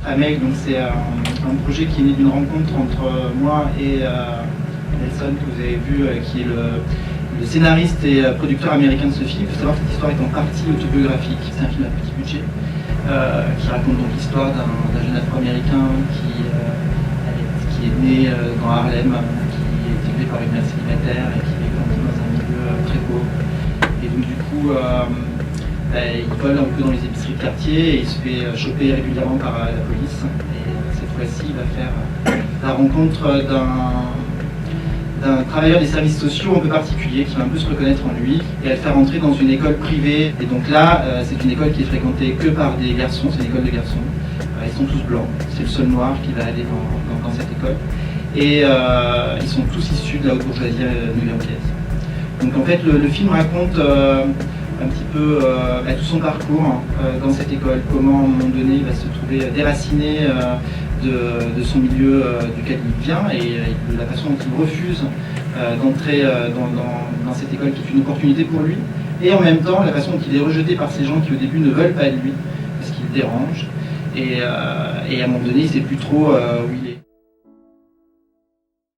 Amel, donc c'est un projet qui est né d'une rencontre entre moi et Nelson, que vous avez vu, qui est le scénariste et producteur américain de ce film. Il faut savoir que cette histoire est en partie autobiographique. C'est un film à petit budget qui raconte donc l'histoire d'un jeune afro-américain qui est né dans Harlem, qui est élevé par une mère célibataire et qui est grandi dans un milieu très pauvre. Et donc du coup, il vole un peu dans les épiceries de quartier et il se fait choper régulièrement par la police. Et cette fois-ci, il va faire la rencontre d'un travailleur des services sociaux un peu particulier qui va un peu se reconnaître en lui et va le faire entrer dans une école privée. Et donc là, c'est une école qui est fréquentée que par des garçons, c'est une école de garçons. Ils sont tous blancs, c'est le seul noir qui va aller dans cette école. Et ils sont tous issus de la haute bourgeoisie new-yorkaise. Donc en fait, le film raconte un petit peu tout son parcours dans cette école, comment à un moment donné il va se trouver déraciné de son milieu duquel il vient et la façon dont il refuse d'entrer dans cette école qui est une opportunité pour lui, et en même temps la façon dont il est rejeté par ces gens qui au début ne veulent pas de lui parce qu'il dérange et à un moment donné il ne sait plus trop où il est.